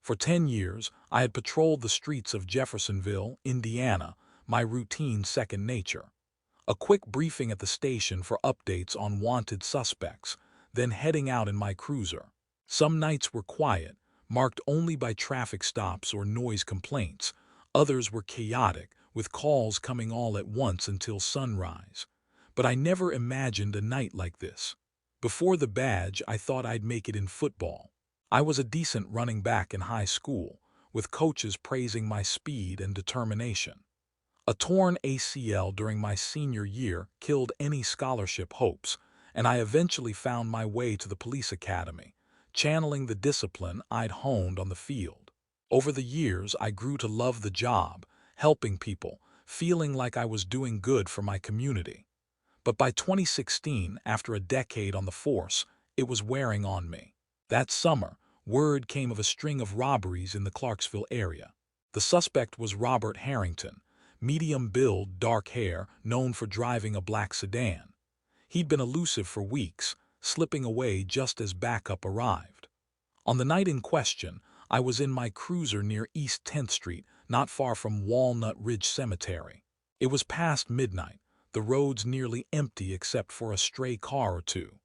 For 10 years, I had patrolled the streets of Jeffersonville, Indiana, my routine second nature. A quick briefing at the station for updates on wanted suspects, then heading out in my cruiser. Some nights were quiet, marked only by traffic stops or noise complaints. Others were chaotic, with calls coming all at once until sunrise. But I never imagined a night like this. Before the badge, I thought I'd make it in football. I was a decent running back in high school, with coaches praising my speed and determination. A torn ACL during my senior year killed any scholarship hopes, and I eventually found my way to the police academy, channeling the discipline I'd honed on the field. Over the years, I grew to love the job, helping people, feeling like I was doing good for my community. But by 2016, after a decade on the force, it was wearing on me. That summer, word came of a string of robberies in the Clarksville area. The suspect was Robert Harrington, medium build, dark hair, known for driving a black sedan. He'd been elusive for weeks, slipping away just as backup arrived. On the night in question, I was in my cruiser near East 10th Street, not far from Walnut Ridge Cemetery. It was past midnight, the roads nearly empty except for a stray car or two.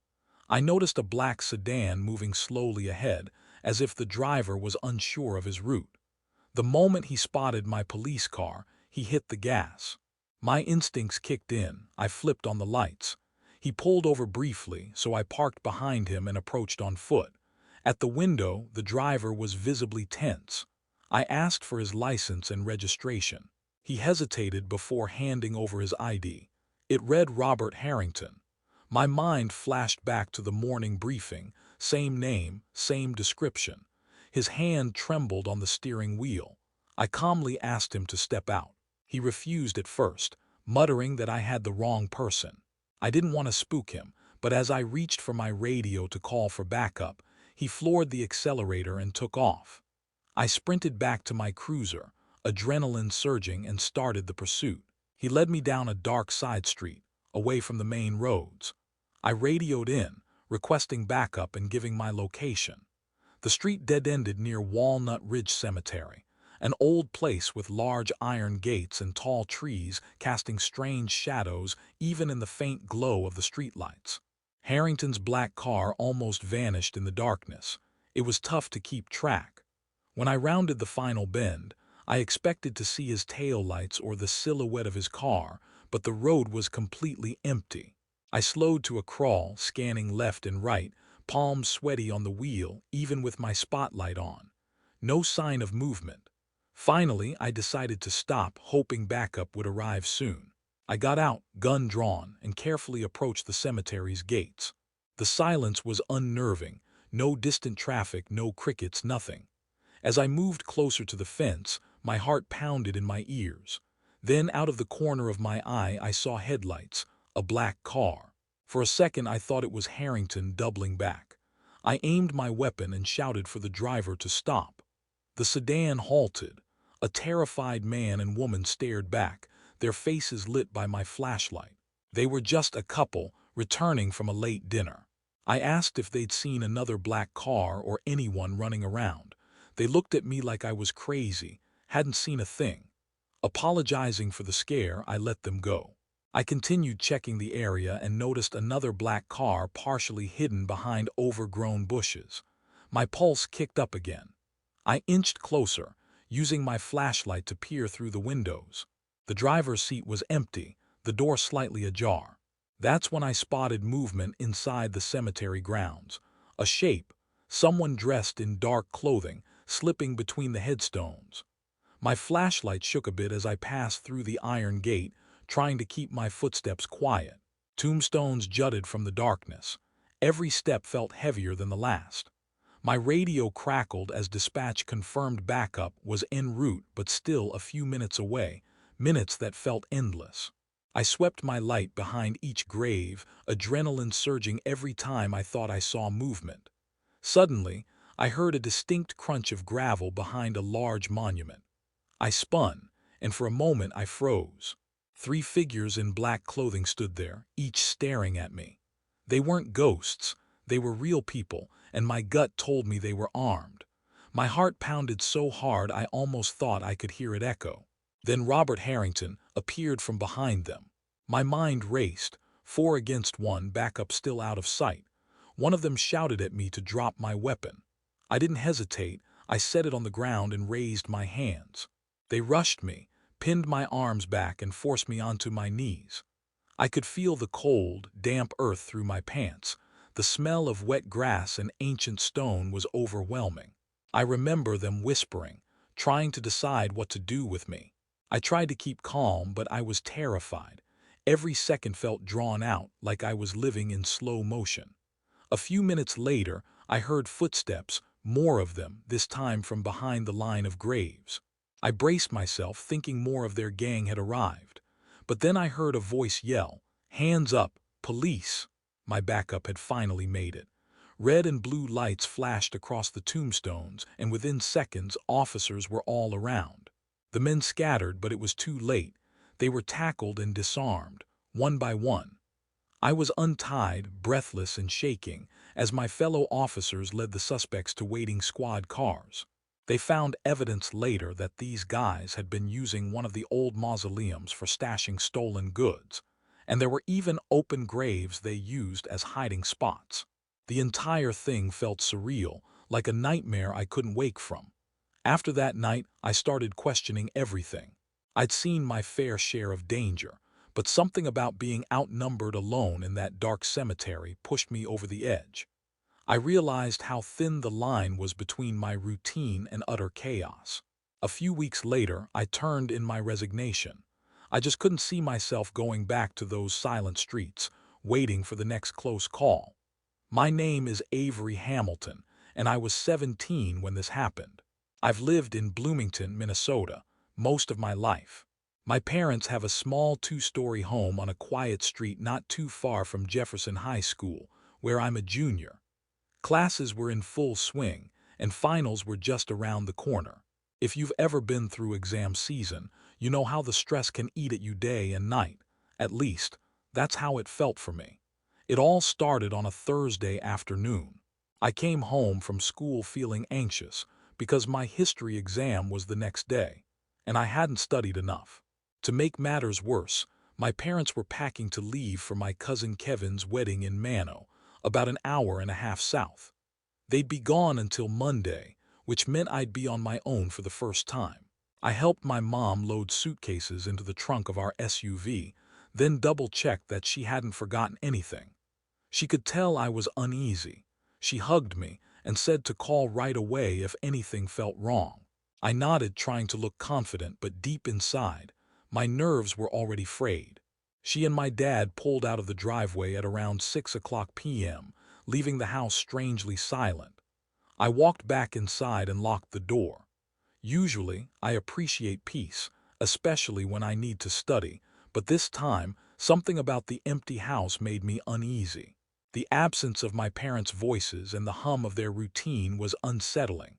I noticed a black sedan moving slowly ahead, as if the driver was unsure of his route. The moment he spotted my police car, he hit the gas. My instincts kicked in. I flipped on the lights. He pulled over briefly, so I parked behind him and approached on foot. At the window, the driver was visibly tense. I asked for his license and registration. He hesitated before handing over his ID. It read Robert Harrington. My mind flashed back to the morning briefing, same name, same description. His hand trembled on the steering wheel. I calmly asked him to step out. He refused at first, muttering that I had the wrong person. I didn't want to spook him, but as I reached for my radio to call for backup, he floored the accelerator and took off. I sprinted back to my cruiser, adrenaline surging, and started the pursuit. He led me down a dark side street, away from the main roads. I radioed in, requesting backup and giving my location. The street dead-ended near Walnut Ridge Cemetery, an old place with large iron gates and tall trees casting strange shadows even in the faint glow of the streetlights. Harrington's black car almost vanished in the darkness. It was tough to keep track. When I rounded the final bend, I expected to see his taillights or the silhouette of his car, but the road was completely empty. I slowed to a crawl, scanning left and right, palms sweaty on the wheel, even with my spotlight on. No sign of movement. Finally, I decided to stop, hoping backup would arrive soon. I got out, gun drawn, and carefully approached the cemetery's gates. The silence was unnerving. No distant traffic, no crickets, nothing. As I moved closer to the fence, my heart pounded in my ears. Then, out of the corner of my eye, I saw headlights, a black car. For a second, I thought it was Harrington doubling back. I aimed my weapon and shouted for the driver to stop. The sedan halted. A terrified man and woman stared back, their faces lit by my flashlight. They were just a couple, returning from a late dinner. I asked if they'd seen another black car or anyone running around. They looked at me like I was crazy, hadn't seen a thing. Apologizing for the scare, I let them go. I continued checking the area and noticed another black car partially hidden behind overgrown bushes. My pulse kicked up again. I inched closer, using my flashlight to peer through the windows. The driver's seat was empty, the door slightly ajar. That's when I spotted movement inside the cemetery grounds. A shape, someone dressed in dark clothing, slipping between the headstones. My flashlight shook a bit as I passed through the iron gate, trying to keep my footsteps quiet. Tombstones jutted from the darkness. Every step felt heavier than the last. My radio crackled as dispatch confirmed backup was en route but still a few minutes away, minutes that felt endless. I swept my light behind each grave, adrenaline surging every time I thought I saw movement. Suddenly, I heard a distinct crunch of gravel behind a large monument. I spun, and for a moment I froze. 3 figures in black clothing stood there, each staring at me. They weren't ghosts, they were real people, and my gut told me they were armed. My heart pounded so hard I almost thought I could hear it echo. Then Robert Harrington appeared from behind them. My mind raced, 4 against 1, backup still out of sight. One of them shouted at me to drop my weapon. I didn't hesitate. I set it on the ground and raised my hands. They rushed me, pinned my arms back and forced me onto my knees. I could feel the cold, damp earth through my pants. The smell of wet grass and ancient stone was overwhelming. I remember them whispering, trying to decide what to do with me. I tried to keep calm, but I was terrified. Every second felt drawn out, like I was living in slow motion. A few minutes later, I heard footsteps, more of them, this time from behind the line of graves. I braced myself, thinking more of their gang had arrived. But then I heard a voice yell, "Hands up, police!" My backup had finally made it. Red and blue lights flashed across the tombstones, and within seconds, officers were all around. The men scattered, but it was too late. They were tackled and disarmed, one by one. I was untied, breathless and shaking, as my fellow officers led the suspects to waiting squad cars. They found evidence later that these guys had been using one of the old mausoleums for stashing stolen goods, and there were even open graves they used as hiding spots. The entire thing felt surreal, like a nightmare I couldn't wake from. After that night, I started questioning everything. I'd seen my fair share of danger, but something about being outnumbered alone in that dark cemetery pushed me over the edge. I realized how thin the line was between my routine and utter chaos. A few weeks later, I turned in my resignation. I just couldn't see myself going back to those silent streets, waiting for the next close call. My name is Avery Hamilton, and I was 17 when this happened. I've lived in Bloomington, Minnesota, most of my life. My parents have a small 2-story home on a quiet street not too far from Jefferson High School, where I'm a junior. Classes were in full swing, and finals were just around the corner. If you've ever been through exam season, you know how the stress can eat at you day and night. At least, that's how it felt for me. It all started on a Thursday afternoon. I came home from school feeling anxious because my history exam was the next day, and I hadn't studied enough. To make matters worse, my parents were packing to leave for my cousin Kevin's wedding in Mano, about an hour and a half south. They'd be gone until Monday, which meant I'd be on my own for the first time. I helped my mom load suitcases into the trunk of our SUV, then double-checked that she hadn't forgotten anything. She could tell I was uneasy. She hugged me and said to call right away if anything felt wrong. I nodded, trying to look confident, but deep inside, my nerves were already frayed. She and my dad pulled out of the driveway at around 6 p.m., leaving the house strangely silent. I walked back inside and locked the door. Usually, I appreciate peace, especially when I need to study, but this time, something about the empty house made me uneasy. The absence of my parents' voices and the hum of their routine was unsettling.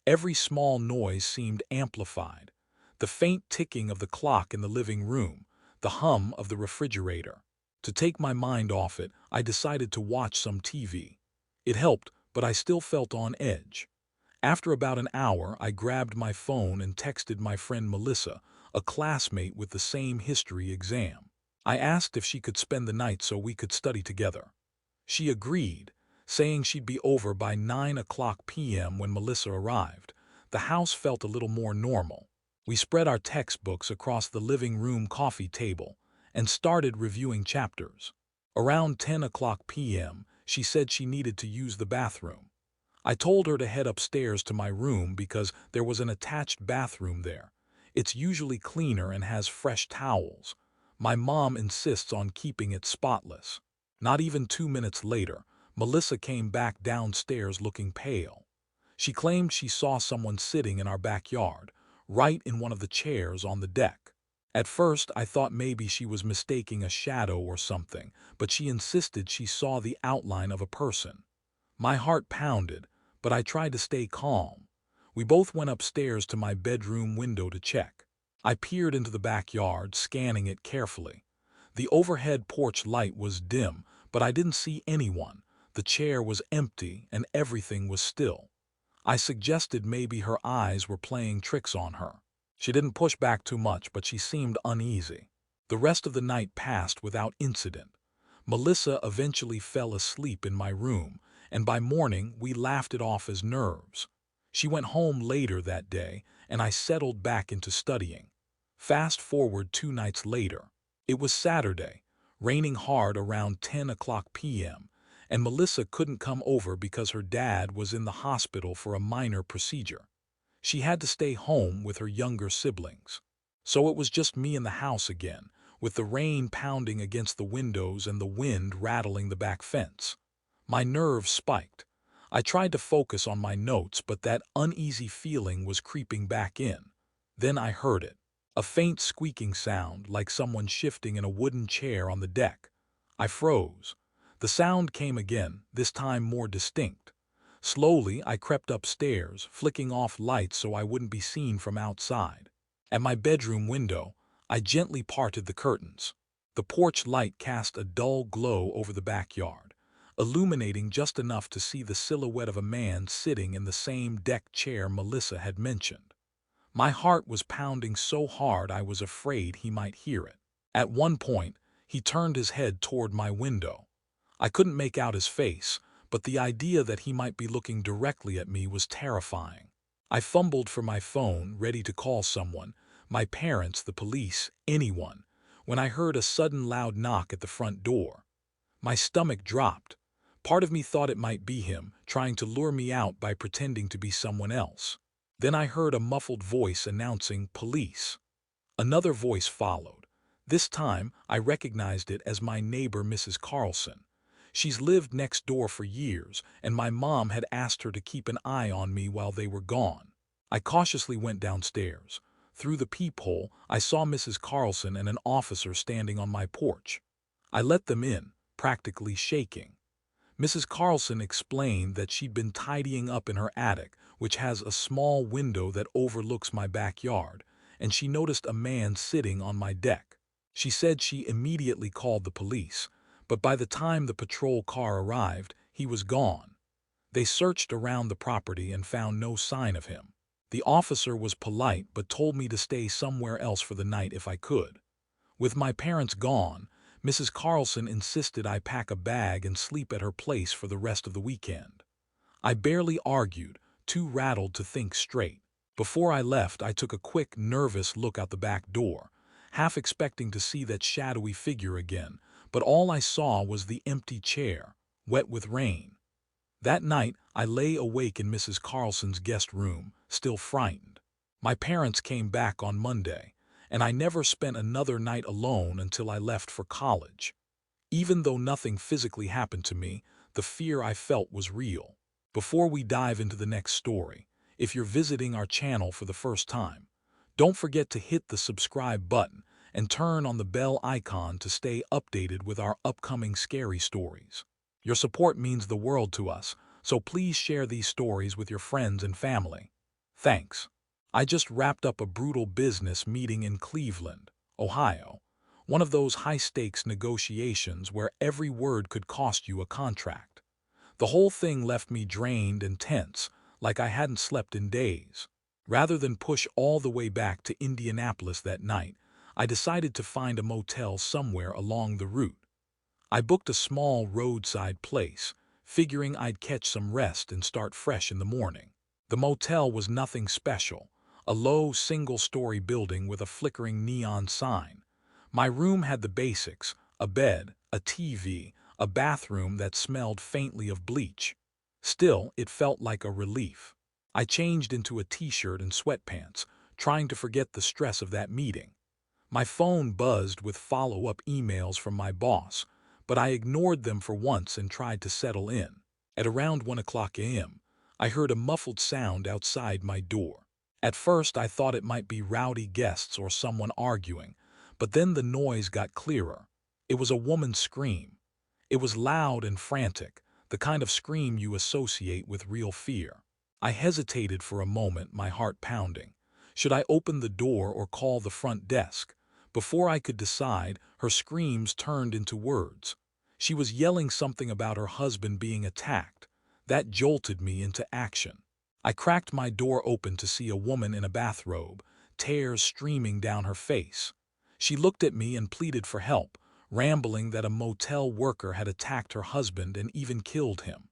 Every small noise seemed amplified. The faint ticking of the clock in the living room, the hum of the refrigerator. To take my mind off it, I decided to watch some TV. It helped, but I still felt on edge. After about an hour, I grabbed my phone and texted my friend Melissa, a classmate with the same history exam. I asked if she could spend the night so we could study together. She agreed, saying she'd be over by 9 p.m. When Melissa arrived, the house felt a little more normal. We spread our textbooks across the living room coffee table and started reviewing chapters. Around 10 p.m., she said she needed to use the bathroom. I told her to head upstairs to my room because there was an attached bathroom there. It's usually cleaner and has fresh towels. My mom insists on keeping it spotless. Not even 2 minutes later, Melissa came back downstairs looking pale. She claimed she saw someone sitting in our backyard, right in one of the chairs on the deck. At first, I thought maybe she was mistaking a shadow or something, but she insisted she saw the outline of a person. My heart pounded, but I tried to stay calm. We both went upstairs to my bedroom window to check. I peered into the backyard, scanning it carefully. The overhead porch light was dim, but I didn't see anyone. The chair was empty and everything was still. I suggested maybe her eyes were playing tricks on her. She didn't push back too much, but she seemed uneasy. The rest of the night passed without incident. Melissa eventually fell asleep in my room, and by morning we laughed it off as nerves. She went home later that day, and I settled back into studying. Fast forward 2 nights later. It was Saturday, raining hard around 10 o'clock p.m., and Melissa couldn't come over because her dad was in the hospital for a minor procedure. She had to stay home with her younger siblings. So it was just me in the house again, with the rain pounding against the windows and the wind rattling the back fence. My nerves spiked. I tried to focus on my notes, but that uneasy feeling was creeping back in. Then I heard it. A faint squeaking sound, like someone shifting in a wooden chair on the deck. I froze. The sound came again, this time more distinct. Slowly, I crept upstairs, flicking off lights so I wouldn't be seen from outside. At my bedroom window, I gently parted the curtains. The porch light cast a dull glow over the backyard, illuminating just enough to see the silhouette of a man sitting in the same deck chair Melissa had mentioned. My heart was pounding so hard I was afraid he might hear it. At one point, he turned his head toward my window. I couldn't make out his face, but the idea that he might be looking directly at me was terrifying. I fumbled for my phone, ready to call someone, my parents, the police, anyone, when I heard a sudden loud knock at the front door. My stomach dropped. Part of me thought it might be him, trying to lure me out by pretending to be someone else. Then I heard a muffled voice announcing police. Another voice followed. This time, I recognized it as my neighbor, Mrs. Carlson. She's lived next door for years, and my mom had asked her to keep an eye on me while they were gone. I cautiously went downstairs. Through the peephole, I saw Mrs. Carlson and an officer standing on my porch. I let them in, practically shaking. Mrs. Carlson explained that she'd been tidying up in her attic, which has a small window that overlooks my backyard, and she noticed a man sitting on my deck. She said she immediately called the police, but by the time the patrol car arrived, he was gone. They searched around the property and found no sign of him. The officer was polite but told me to stay somewhere else for the night if I could. With my parents gone, Mrs. Carlson insisted I pack a bag and sleep at her place for the rest of the weekend. I barely argued, too rattled to think straight. Before I left, I took a quick, nervous look out the back door, half expecting to see that shadowy figure again, but all I saw was the empty chair, wet with rain. That night, I lay awake in Mrs. Carlson's guest room, still frightened. My parents came back on Monday, and I never spent another night alone until I left for college. Even though nothing physically happened to me, the fear I felt was real. Before we dive into the next story, if you're visiting our channel for the first time, don't forget to hit the subscribe button and turn on the bell icon to stay updated with our upcoming scary stories. Your support means the world to us, so please share these stories with your friends and family. Thanks. I just wrapped up a brutal business meeting in Cleveland, Ohio. One of those high-stakes negotiations where every word could cost you a contract. The whole thing left me drained and tense, like I hadn't slept in days. Rather than push all the way back to Indianapolis that night, I decided to find a motel somewhere along the route. I booked a small roadside place, figuring I'd catch some rest and start fresh in the morning. The motel was nothing special, a low single-story building with a flickering neon sign. My room had the basics, a bed, a TV, a bathroom that smelled faintly of bleach. Still, it felt like a relief. I changed into a t-shirt and sweatpants, trying to forget the stress of that meeting. My phone buzzed with follow-up emails from my boss, but I ignored them for once and tried to settle in. At around 1 o'clock a.m., I heard a muffled sound outside my door. At first, I thought it might be rowdy guests or someone arguing, but then the noise got clearer. It was a woman's scream. It was loud and frantic, the kind of scream you associate with real fear. I hesitated for a moment, my heart pounding. Should I open the door or call the front desk? Before I could decide, her screams turned into words. She was yelling something about her husband being attacked. That jolted me into action. I cracked my door open to see a woman in a bathrobe, tears streaming down her face. She looked at me and pleaded for help, rambling that a motel worker had attacked her husband and even killed him.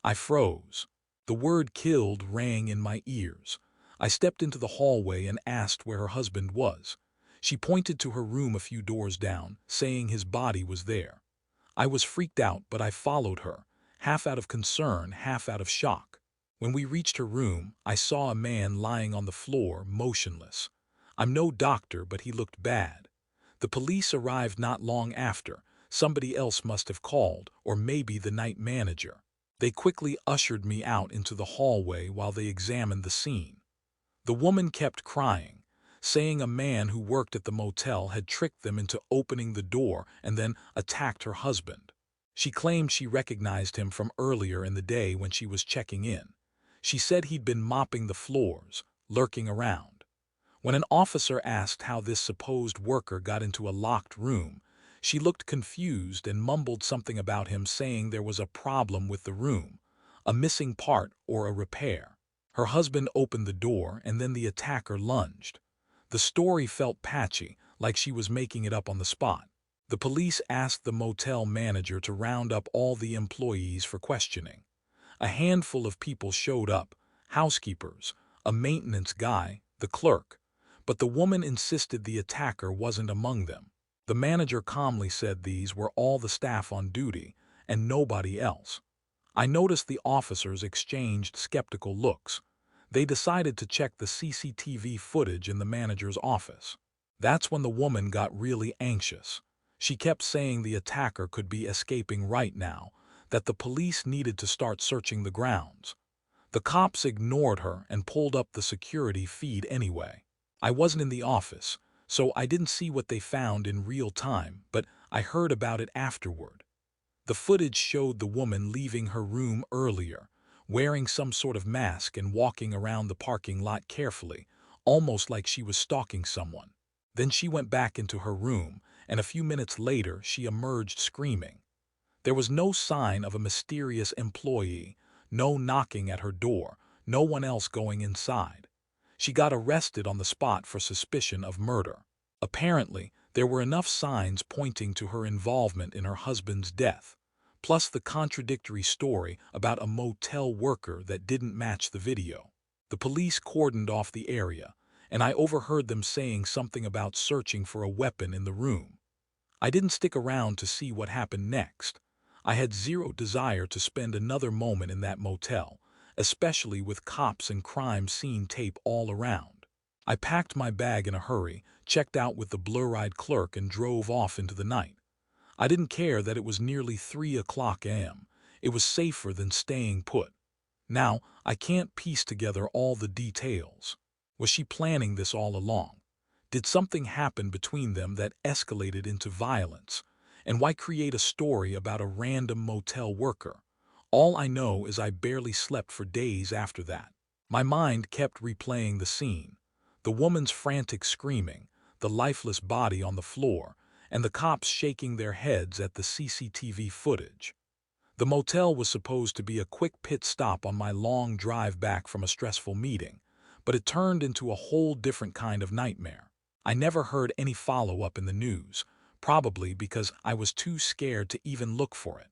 I froze. The word killed rang in my ears. I stepped into the hallway and asked where her husband was. She pointed to her room a few doors down, saying his body was there. I was freaked out, but I followed her, half out of concern, half out of shock. When we reached her room, I saw a man lying on the floor, motionless. I'm no doctor, but he looked bad. The police arrived not long after. Somebody else must have called, or maybe the night manager. They quickly ushered me out into the hallway while they examined the scene. The woman kept crying, saying a man who worked at the motel had tricked them into opening the door and then attacked her husband. She claimed she recognized him from earlier in the day when she was checking in. She said he'd been mopping the floors, lurking around. When an officer asked how this supposed worker got into a locked room, she looked confused and mumbled something about him, saying there was a problem with the room, a missing part or a repair. Her husband opened the door and then the attacker lunged. The story felt patchy, like she was making it up on the spot. The police asked the motel manager to round up all the employees for questioning. A handful of people showed up: housekeepers, a maintenance guy, the clerk. But the woman insisted the attacker wasn't among them. The manager calmly said these were all the staff on duty, and nobody else. I noticed the officers exchanged skeptical looks. They decided to check the CCTV footage in the manager's office. That's when the woman got really anxious. She kept saying the attacker could be escaping right now, that the police needed to start searching the grounds. The cops ignored her and pulled up the security feed anyway. I wasn't in the office, so I didn't see what they found in real time, but I heard about it afterward. The footage showed the woman leaving her room earlier, wearing some sort of mask and walking around the parking lot carefully, almost like she was stalking someone. Then she went back into her room, and a few minutes later she emerged screaming. There was no sign of a mysterious employee, no knocking at her door, no one else going inside. She got arrested on the spot for suspicion of murder. Apparently, there were enough signs pointing to her involvement in her husband's death, plus the contradictory story about a motel worker that didn't match the video. The police cordoned off the area, and I overheard them saying something about searching for a weapon in the room. I didn't stick around to see what happened next. I had zero desire to spend another moment in that motel, especially with cops and crime scene tape all around. I packed my bag in a hurry, checked out with the blur-eyed clerk, and drove off into the night. I didn't care that it was nearly 3 o'clock a.m. It was safer than staying put. Now, I can't piece together all the details. Was she planning this all along? Did something happen between them that escalated into violence? And why create a story about a random motel worker? All I know is I barely slept for days after that. My mind kept replaying the scene: the woman's frantic screaming, the lifeless body on the floor, and the cops shaking their heads at the CCTV footage. The motel was supposed to be a quick pit stop on my long drive back from a stressful meeting, but it turned into a whole different kind of nightmare. I never heard any follow-up in the news, probably because I was too scared to even look for it.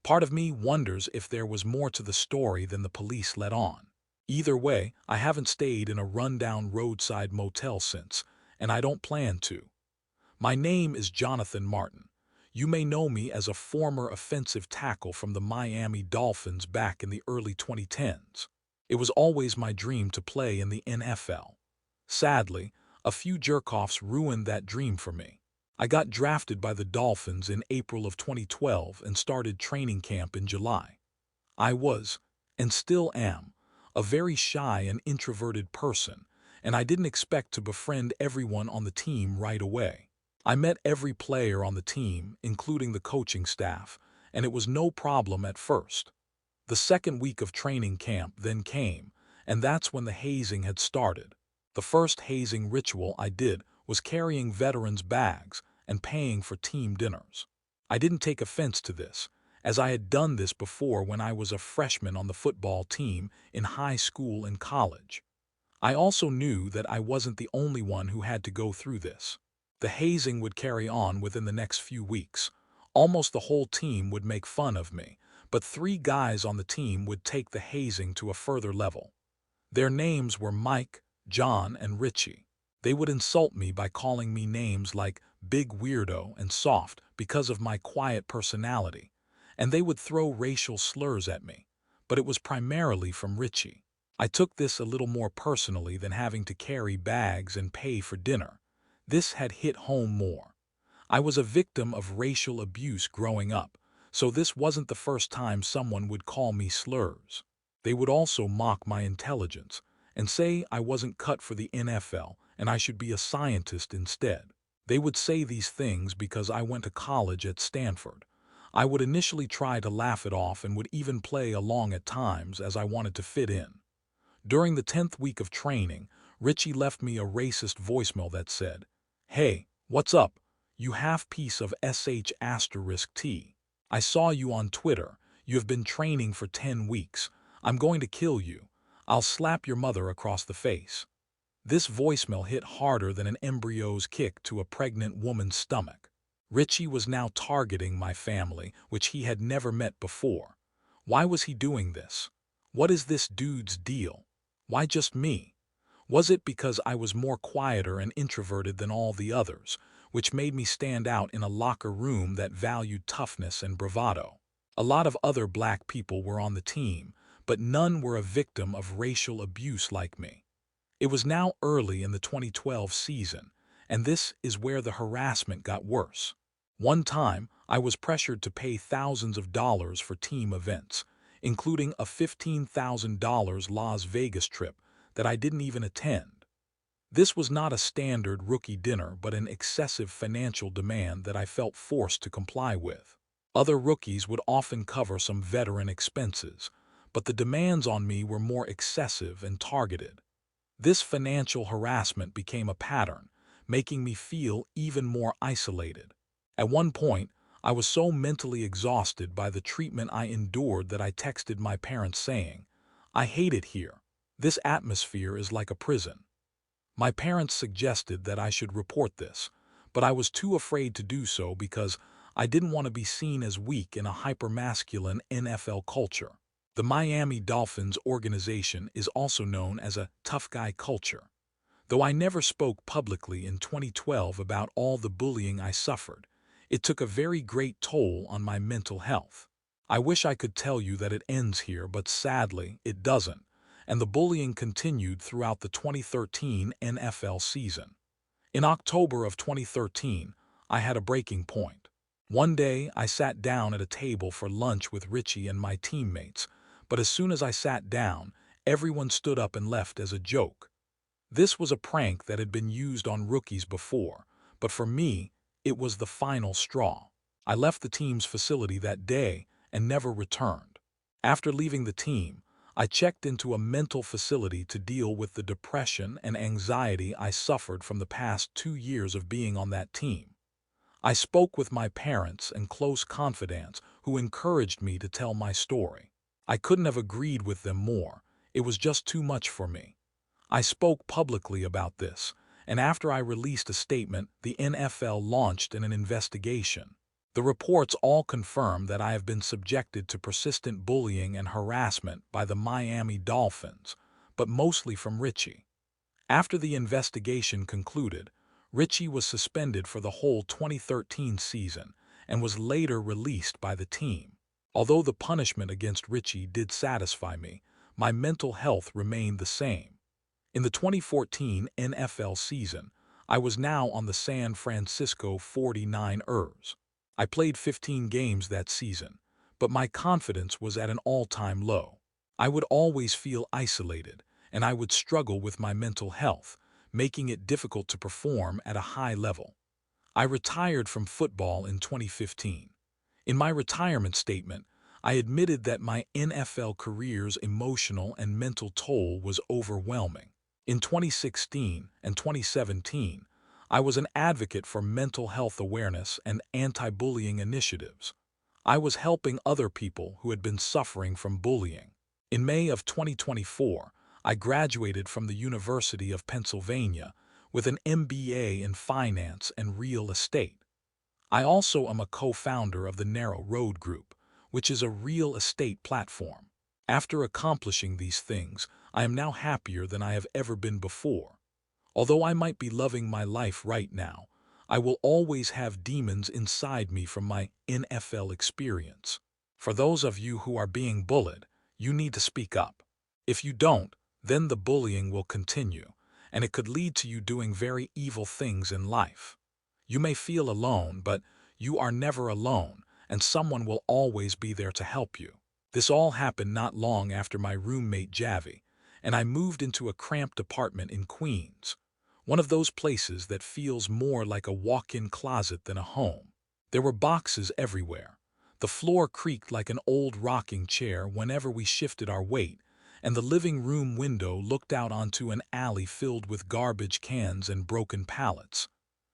Part of me wonders if there was more to the story than the police let on. Either way, I haven't stayed in a rundown roadside motel since, and I don't plan to. My name is Jonathan Martin. You may know me as a former offensive tackle from the Miami Dolphins back in the early 2010s. It was always my dream to play in the NFL. Sadly, a few jerk-offs ruined that dream for me. I got drafted by the Dolphins in April of 2012 and started training camp in July. I was, and still am, a very shy and introverted person, and I didn't expect to befriend everyone on the team right away. I met every player on the team, including the coaching staff, and it was no problem at first. The second week of training camp then came, and that's when the hazing had started. The first hazing ritual I did was carrying veterans' bags and paying for team dinners. I didn't take offense to this, as I had done this before when I was a freshman on the football team in high school and college. I also knew that I wasn't the only one who had to go through this. The hazing would carry on within the next few weeks. Almost the whole team would make fun of me, but 3 guys on the team would take the hazing to a further level. Their names were Mike, John, and Richie. They would insult me by calling me names like Big Weirdo and Soft because of my quiet personality, and they would throw racial slurs at me, but it was primarily from Richie. I took this a little more personally than having to carry bags and pay for dinner. This had hit home more. I was a victim of racial abuse growing up, so this wasn't the first time someone would call me slurs. They would also mock my intelligence and say I wasn't cut for the NFL and I should be a scientist instead. They would say these things because I went to college at Stanford. I would initially try to laugh it off and would even play along at times as I wanted to fit in. During the 10th week of training, Richie left me a racist voicemail that said, "Hey, what's up, you half-piece of sh*T. I saw you on Twitter. You have been training for 10 weeks. I'm going to kill you. I'll slap your mother across the face." This voicemail hit harder than an embryo's kick to a pregnant woman's stomach. Richie was now targeting my family, which he had never met before. Why was he doing this? What is this dude's deal? Why just me? Was it because I was more quieter and introverted than all the others, which made me stand out in a locker room that valued toughness and bravado? A lot of other black people were on the team, but none were a victim of racial abuse like me. It was now early in the 2012 season, and this is where the harassment got worse. One time, I was pressured to pay thousands of dollars for team events, including a $15,000 Las Vegas trip that I didn't even attend. This was not a standard rookie dinner but an excessive financial demand that I felt forced to comply with. Other rookies would often cover some veteran expenses, but the demands on me were more excessive and targeted. This financial harassment became a pattern, making me feel even more isolated. At one point, I was so mentally exhausted by the treatment I endured that I texted my parents saying, "I hate it here. This atmosphere is like a prison." My parents suggested that I should report this, but I was too afraid to do so because I didn't want to be seen as weak in a hypermasculine NFL culture. The Miami Dolphins organization is also known as a tough guy culture. Though I never spoke publicly in 2012 about all the bullying I suffered, it took a very great toll on my mental health. I wish I could tell you that it ends here, but sadly, it doesn't, and the bullying continued throughout the 2013 NFL season. In October of 2013, I had a breaking point. One day, I sat down at a table for lunch with Richie and my teammates, but as soon as I sat down, everyone stood up and left as a joke. This was a prank that had been used on rookies before, but for me, it was the final straw. I left the team's facility that day and never returned. After leaving the team, I checked into a mental facility to deal with the depression and anxiety I suffered from the past 2 years of being on that team. I spoke with my parents and close confidants who encouraged me to tell my story. I couldn't have agreed with them more. It was just too much for me. I spoke publicly about this, and after I released a statement, the NFL launched an investigation. The reports all confirm that I have been subjected to persistent bullying and harassment by the Miami Dolphins, but mostly from Richie. After the investigation concluded, Richie was suspended for the whole 2013 season and was later released by the team. Although the punishment against Richie did satisfy me, my mental health remained the same. In the 2014 NFL season, I was now on the San Francisco 49ers. I played 15 games that season, but my confidence was at an all-time low. I would always feel isolated, and I would struggle with my mental health, making it difficult to perform at a high level. I retired from football in 2015. In my retirement statement, I admitted that my NFL career's emotional and mental toll was overwhelming. In 2016 and 2017, I was an advocate for mental health awareness and anti-bullying initiatives. I was helping other people who had been suffering from bullying. In May of 2024, I graduated from the University of Pennsylvania with an MBA in finance and real estate. I also am a co-founder of the Narrow Road Group, which is a real estate platform. After accomplishing these things, I am now happier than I have ever been before. Although I might be loving my life right now, I will always have demons inside me from my NFL experience. For those of you who are being bullied, you need to speak up. If you don't, then the bullying will continue, and it could lead to you doing very evil things in life. You may feel alone, but you are never alone, and someone will always be there to help you. This all happened not long after my roommate Javi, and I moved into a cramped apartment in Queens. One of those places that feels more like a walk-in closet than a home. There were boxes everywhere. The floor creaked like an old rocking chair whenever we shifted our weight, and the living room window looked out onto an alley filled with garbage cans and broken pallets.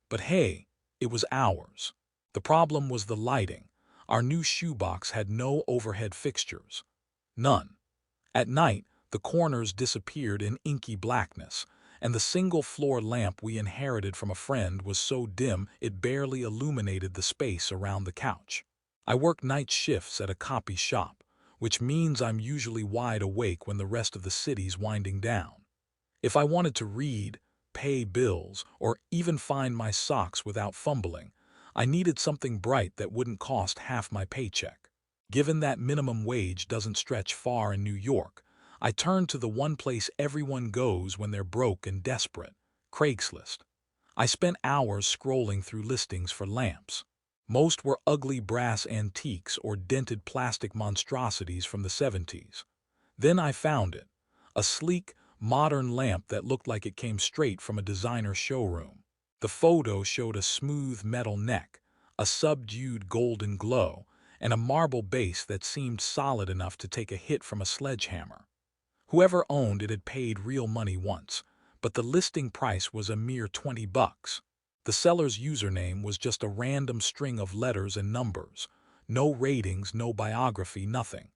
But hey, it was ours. The problem was the lighting. Our new shoebox had no overhead fixtures. None. At night, the corners disappeared in inky blackness, and the single-floor lamp we inherited from a friend was so dim it barely illuminated the space around the couch. I work night shifts at a copy shop, which means I'm usually wide awake when the rest of the city's winding down. If I wanted to read, pay bills, or even find my socks without fumbling, I needed something bright that wouldn't cost half my paycheck. Given that minimum wage doesn't stretch far in New York, I turned to the one place everyone goes when they're broke and desperate, Craigslist. I spent hours scrolling through listings for lamps. Most were ugly brass antiques or dented plastic monstrosities from the 70s. Then I found it, a sleek, modern lamp that looked like it came straight from a designer showroom. The photo showed a smooth metal neck, a subdued golden glow, and a marble base that seemed solid enough to take a hit from a sledgehammer. Whoever owned it had paid real money once, but the listing price was a mere $20. The seller's username was just a random string of letters and numbers. No ratings, no biography, nothing.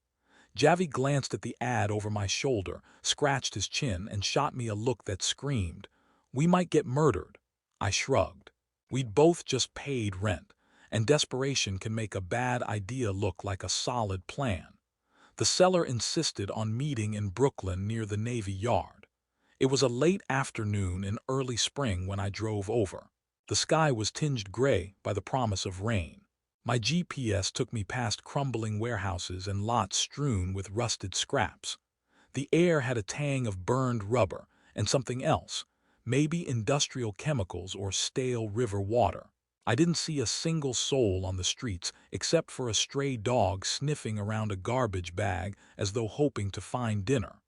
Javi glanced at the ad over my shoulder, scratched his chin, and shot me a look that screamed, "We might get murdered." I shrugged. We'd both just paid rent, and desperation can make a bad idea look like a solid plan. The seller insisted on meeting in Brooklyn near the Navy Yard. It was a late afternoon in early spring when I drove over. The sky was tinged gray by the promise of rain. My GPS took me past crumbling warehouses and lots strewn with rusted scraps. The air had a tang of burned rubber and something else, maybe industrial chemicals or stale river water. I didn't see a single soul on the streets except for a stray dog sniffing around a garbage bag as though hoping to find dinner.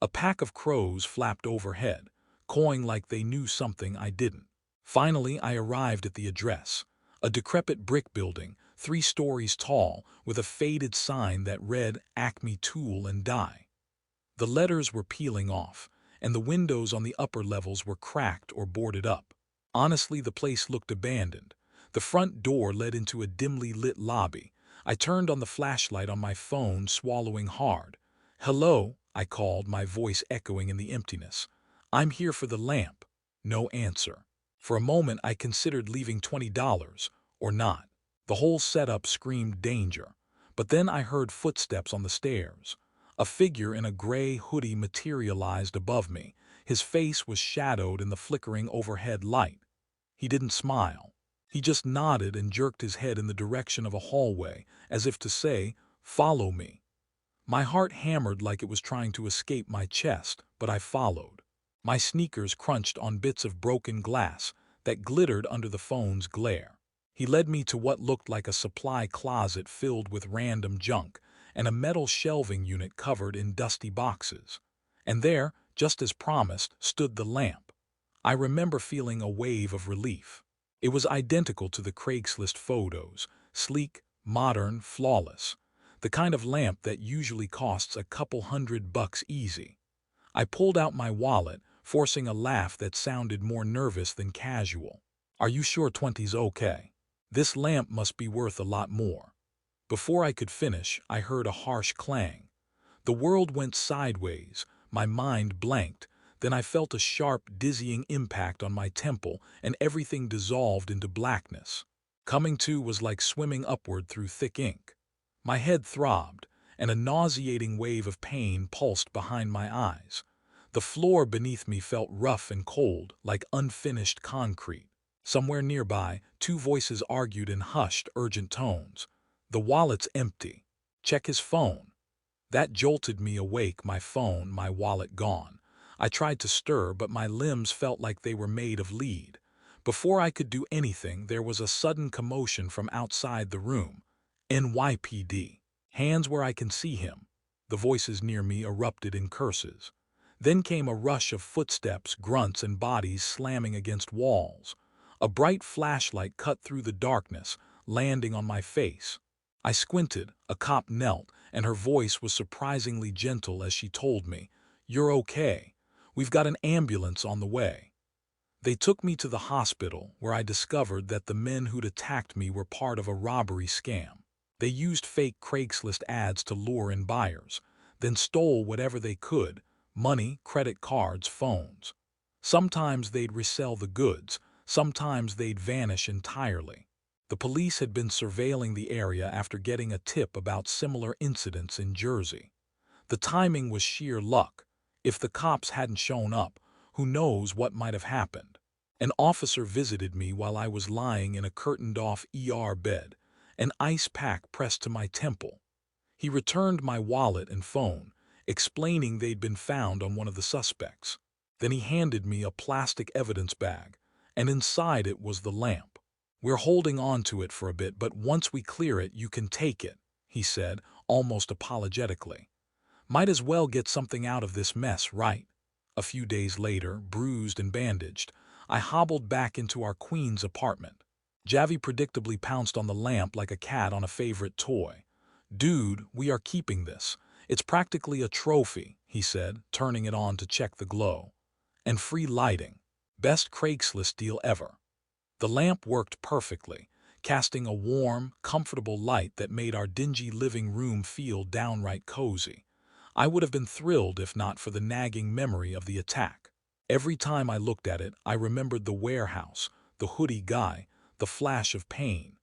A pack of crows flapped overhead, cawing like they knew something I didn't. Finally, I arrived at the address, a decrepit brick building, 3 stories tall, with a faded sign that read Acme Tool and Die. The letters were peeling off, and the windows on the upper levels were cracked or boarded up. Honestly, the place looked abandoned. The front door led into a dimly lit lobby. I turned on the flashlight on my phone, swallowing hard. "Hello," I called, my voice echoing in the emptiness. "I'm here for the lamp." No answer. For a moment, I considered leaving $20 or not. The whole setup screamed danger. But then I heard footsteps on the stairs. A figure in a gray hoodie materialized above me. His face was shadowed in the flickering overhead light. He didn't smile. He just nodded and jerked his head in the direction of a hallway, as if to say, "Follow me." My heart hammered like it was trying to escape my chest, but I followed. My sneakers crunched on bits of broken glass that glittered under the phone's glare. He led me to what looked like a supply closet filled with random junk and a metal shelving unit covered in dusty boxes. And there, just as promised, stood the lamp. I remember feeling a wave of relief. It was identical to the Craigslist photos, sleek, modern, flawless. The kind of lamp that usually costs a couple $100 easy. I pulled out my wallet, forcing a laugh that sounded more nervous than casual. "Are you sure 20's okay? This lamp must be worth a lot more." Before I could finish, I heard a harsh clang. The world went sideways, my mind blanked, then I felt a sharp, dizzying impact on my temple and everything dissolved into blackness. Coming to was like swimming upward through thick ink. My head throbbed, and a nauseating wave of pain pulsed behind my eyes. The floor beneath me felt rough and cold, like unfinished concrete. Somewhere nearby, two voices argued in hushed, urgent tones. "The wallet's empty. Check his phone." That jolted me awake, my phone, my wallet gone. I tried to stir, but my limbs felt like they were made of lead. Before I could do anything, there was a sudden commotion from outside the room. "NYPD. Hands where I can see him." The voices near me erupted in curses. Then came a rush of footsteps, grunts, and bodies slamming against walls. A bright flashlight cut through the darkness, landing on my face. I squinted. A cop knelt, and her voice was surprisingly gentle as she told me, "You're okay. We've got an ambulance on the way." They took me to the hospital, where I discovered that the men who'd attacked me were part of a robbery scam. They used fake Craigslist ads to lure in buyers, then stole whatever they could: money, credit cards, phones. Sometimes they'd resell the goods, sometimes they'd vanish entirely. The police had been surveilling the area after getting a tip about similar incidents in Jersey. The timing was sheer luck. If the cops hadn't shown up, who knows what might have happened. An officer visited me while I was lying in a curtained-off ER bed, an ice pack pressed to my temple. He returned my wallet and phone, explaining they'd been found on one of the suspects. Then he handed me a plastic evidence bag, and inside it was the lamp. "We're holding on to it for a bit, but once we clear it, you can take it," he said, almost apologetically. "Might as well get something out of this mess, right?" A few days later, bruised and bandaged, I hobbled back into our Queens apartment. Javi predictably pounced on the lamp like a cat on a favorite toy. "Dude, we are keeping this. It's practically a trophy," he said, turning it on to check the glow. "And free lighting. Best Craigslist deal ever." The lamp worked perfectly, casting a warm, comfortable light that made our dingy living room feel downright cozy. I would have been thrilled if not for the nagging memory of the attack. Every time I looked at it, I remembered the warehouse, the hoodie guy, the flash of pain.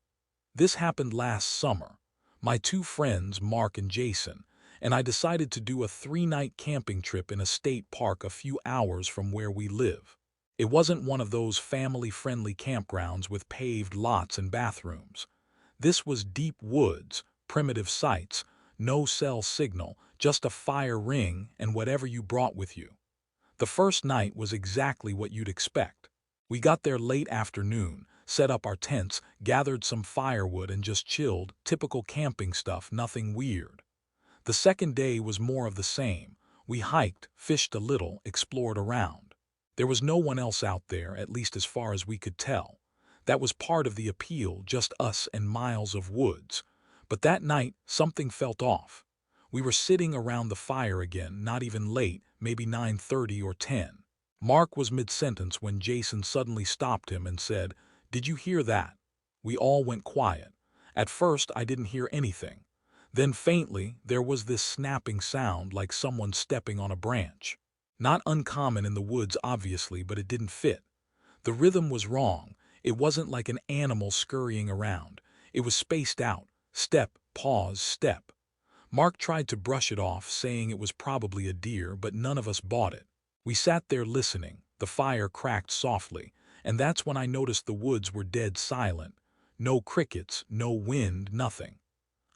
This happened last summer. My two friends, Mark and Jason, and I decided to do a 3-night camping trip in a state park a few hours from where we live. It wasn't one of those family-friendly campgrounds with paved lots and bathrooms. This was deep woods, primitive sites, no cell signal, just a fire ring and whatever you brought with you. The first night was exactly what you'd expect. We got there late afternoon, set up our tents, gathered some firewood and just chilled, typical camping stuff, nothing weird. The second day was more of the same. We hiked, fished a little, explored around. There was no one else out there, at least as far as we could tell. That was part of the appeal, just us and miles of woods. But that night, something felt off. We were sitting around the fire again, not even late, maybe 9:30 or 10. Mark was mid-sentence when Jason suddenly stopped him and said, "Did you hear that?" We all went quiet. At first, I didn't hear anything. Then faintly, there was this snapping sound like someone stepping on a branch. Not uncommon in the woods, obviously, but it didn't fit. The rhythm was wrong. It wasn't like an animal scurrying around. It was spaced out. Step, pause, step. Mark tried to brush it off, saying it was probably a deer, but none of us bought it. We sat there listening. The fire cracked softly, and that's when I noticed the woods were dead silent. No crickets, no wind, nothing.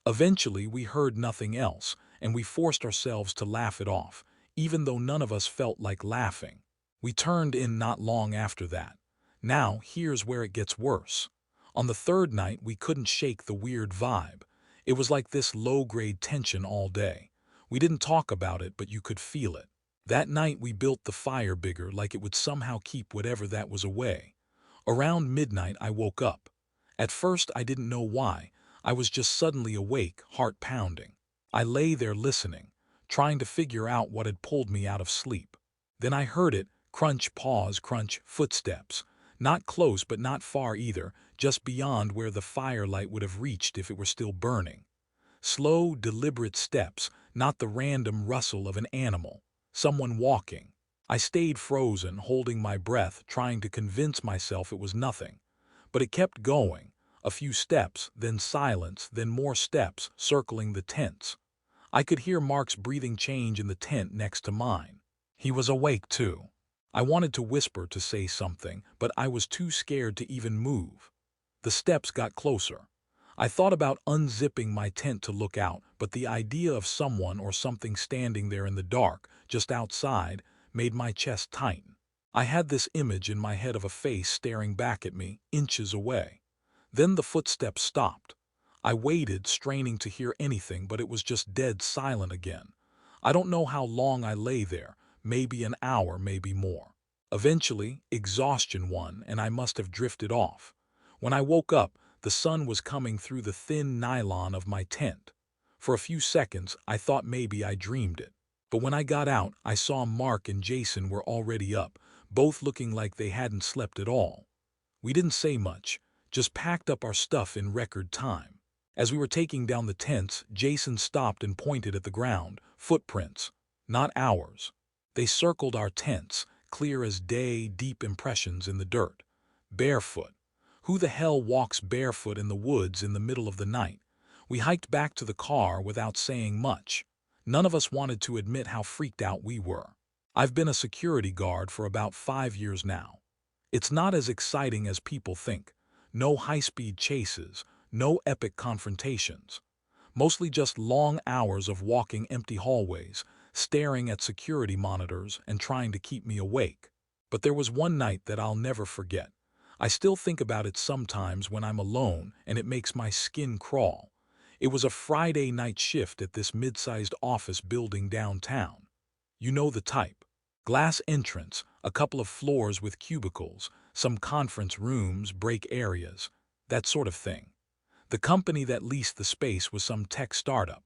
Eventually, we heard nothing else, and we forced ourselves to laugh it off, even though none of us felt like laughing. We turned in not long after that. Now, here's where it gets worse. On the third night, we couldn't shake the weird vibe. It was like this low-grade tension all day. We didn't talk about it, but you could feel it. That night, we built the fire bigger, like it would somehow keep whatever that was away. Around midnight, I woke up. At first, I didn't know why. I was just suddenly awake, heart pounding. I lay there listening, trying to figure out what had pulled me out of sleep. Then I heard it, crunch, pause, crunch, footsteps. Not close but not far either, just beyond where the firelight would have reached if it were still burning. Slow, deliberate steps, not the random rustle of an animal. Someone walking. I stayed frozen, holding my breath, trying to convince myself it was nothing. But it kept going. A few steps, then silence, then more steps, circling the tents. I could hear Mark's breathing change in the tent next to mine. He was awake too. I wanted to whisper to say something, but I was too scared to even move. The steps got closer. I thought about unzipping my tent to look out, but the idea of someone or something standing there in the dark, just outside, made my chest tighten. I had this image in my head of a face staring back at me, inches away. Then the footsteps stopped. I waited, straining to hear anything, but it was just dead silent again. I don't know how long I lay there, maybe an hour, maybe more. Eventually, exhaustion won, and I must have drifted off. When I woke up, the sun was coming through the thin nylon of my tent. For a few seconds, I thought maybe I dreamed it. But when I got out, I saw Mark and Jason were already up, both looking like they hadn't slept at all. We didn't say much, just packed up our stuff in record time. As we were taking down the tents, Jason stopped and pointed at the ground. Footprints. Not ours. They circled our tents, clear as day, deep impressions in the dirt. Barefoot. Who the hell walks barefoot in the woods in the middle of the night? We hiked back to the car without saying much. None of us wanted to admit how freaked out we were. I've been a security guard for about 5 years now. It's not as exciting as people think. No high-speed chases, no epic confrontations. Mostly just long hours of walking empty hallways, staring at security monitors and trying to keep me awake. But there was one night that I'll never forget. I still think about it sometimes when I'm alone and it makes my skin crawl. It was a Friday night shift at this mid-sized office building downtown. You know the type. Glass entrance, a couple of floors with cubicles, some conference rooms, break areas, that sort of thing. The company that leased the space was some tech startup.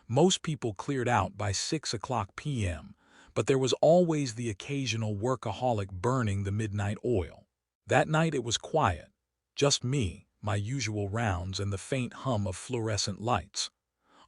Most people cleared out by 6 p.m., but there was always the occasional workaholic burning the midnight oil. That night it was quiet. Just me, my usual rounds, and the faint hum of fluorescent lights.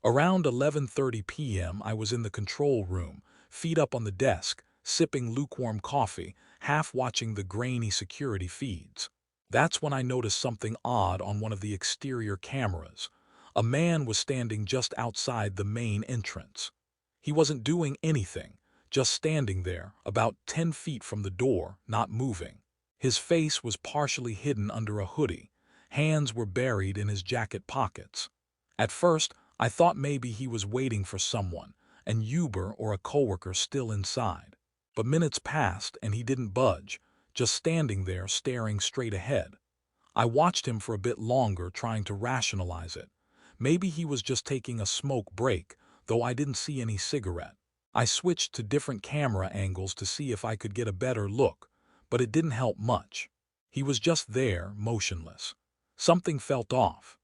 Around 11:30 p.m. I was in the control room, feet up on the desk, sipping lukewarm coffee, half watching the grainy security feeds. That's when I noticed something odd on one of the exterior cameras. A man was standing just outside the main entrance. He wasn't doing anything, just standing there, about 10 feet from the door, not moving. His face was partially hidden under a hoodie. Hands were buried in his jacket pockets. At first, I thought maybe he was waiting for someone, an Uber or a coworker still inside. But minutes passed and he didn't budge, just standing there staring straight ahead. I watched him for a bit longer, trying to rationalize it. Maybe he was just taking a smoke break, though I didn't see any cigarette. I switched to different camera angles to see if I could get a better look, but it didn't help much. He was just there, motionless. Something felt off.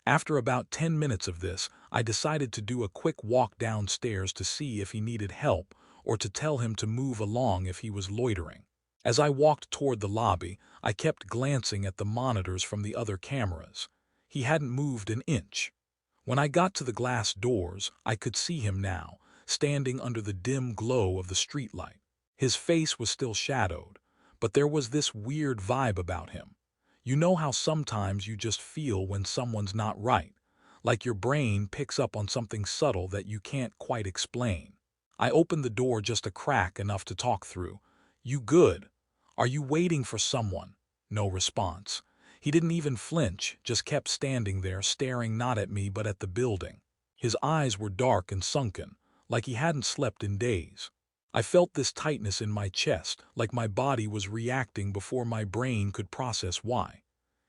After about 10 minutes of this, I decided to do a quick walk downstairs to see if he needed help or to tell him to move along if he was loitering. As I walked toward the lobby, I kept glancing at the monitors from the other cameras. He hadn't moved an inch. When I got to the glass doors, I could see him now, standing under the dim glow of the streetlight. His face was still shadowed, but there was this weird vibe about him. You know how sometimes you just feel when someone's not right, like your brain picks up on something subtle that you can't quite explain. I opened the door just a crack enough to talk through. "You good? Are you waiting for someone?" No response. He didn't even flinch, just kept standing there, staring not at me but at the building. His eyes were dark and sunken, like he hadn't slept in days. I felt this tightness in my chest, like my body was reacting before my brain could process why.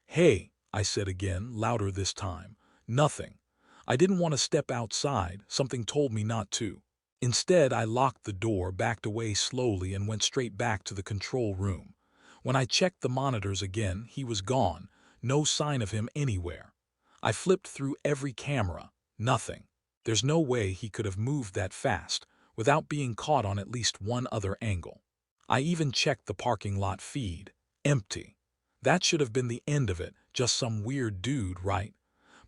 "Hey," I said again, louder this time. "Nothing." I didn't want to step outside, something told me not to. Instead, I locked the door, backed away slowly, and went straight back to the control room. When I checked the monitors again, he was gone, no sign of him anywhere. I flipped through every camera, nothing. There's no way he could have moved that fast without being caught on at least one other angle. I even checked the parking lot feed, empty. That should have been the end of it, just some weird dude, right?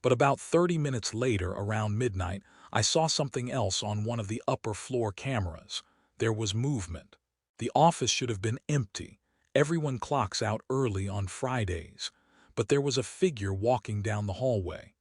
But about 30 minutes later, around midnight, I saw something else on one of the upper floor cameras. There was movement. The office should have been empty. Everyone clocks out early on Fridays. But there was a figure walking down the hallway.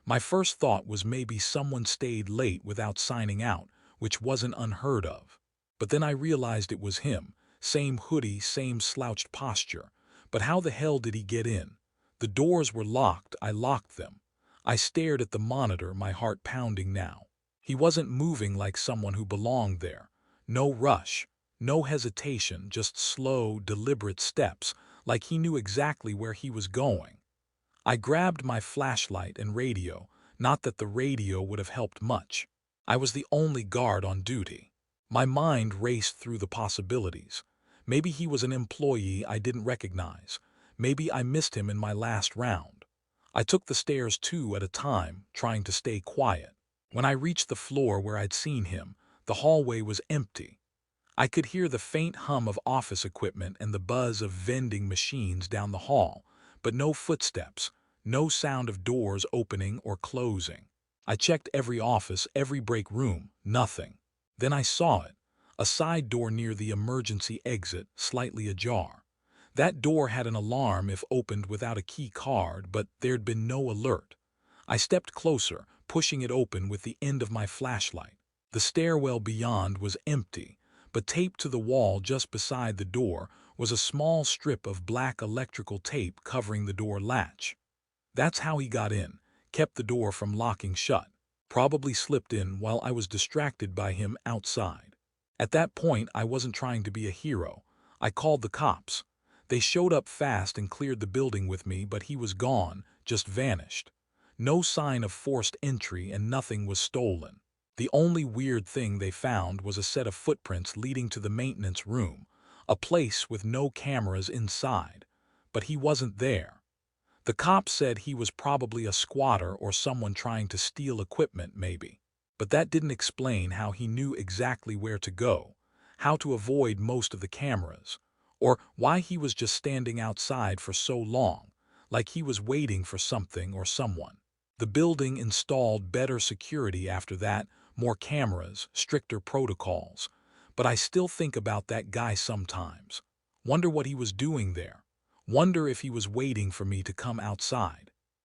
My first thought was maybe someone stayed late without signing out, which wasn't unheard of. But then I realized it was him. Same hoodie, same slouched posture. But how the hell did he get in? The doors were locked. I locked them. I stared at the monitor, my heart pounding now. He wasn't moving like someone who belonged there. No rush, no hesitation, just slow, deliberate steps, like he knew exactly where he was going. I grabbed my flashlight and radio, not that the radio would have helped much. I was the only guard on duty. My mind raced through the possibilities. Maybe he was an employee I didn't recognize. Maybe I missed him in my last round. I took the stairs 2 at a time, trying to stay quiet. When I reached the floor where I'd seen him, the hallway was empty. I could hear the faint hum of office equipment and the buzz of vending machines down the hall, but no footsteps, no sound of doors opening or closing. I checked every office, every break room, nothing. Then I saw it, a side door near the emergency exit, slightly ajar. That door had an alarm if opened without a key card, but there'd been no alert. I stepped closer, pushing it open with the end of my flashlight. The stairwell beyond was empty, but taped to the wall just beside the door was a small strip of black electrical tape covering the door latch. That's how he got in, kept the door from locking shut. Probably slipped in while I was distracted by him outside. At that point, I wasn't trying to be a hero. I called the cops. They showed up fast and cleared the building with me, but he was gone, just vanished. No sign of forced entry and nothing was stolen. The only weird thing they found was a set of footprints leading to the maintenance room, a place with no cameras inside. But he wasn't there. The cops said he was probably a squatter or someone trying to steal equipment, maybe. But that didn't explain how he knew exactly where to go, how to avoid most of the cameras, or why he was just standing outside for so long, like he was waiting for something or someone. The building installed better security after that, more cameras, stricter protocols. But I still think about that guy sometimes. Wonder what he was doing there. Wonder if he was waiting for me to come outside.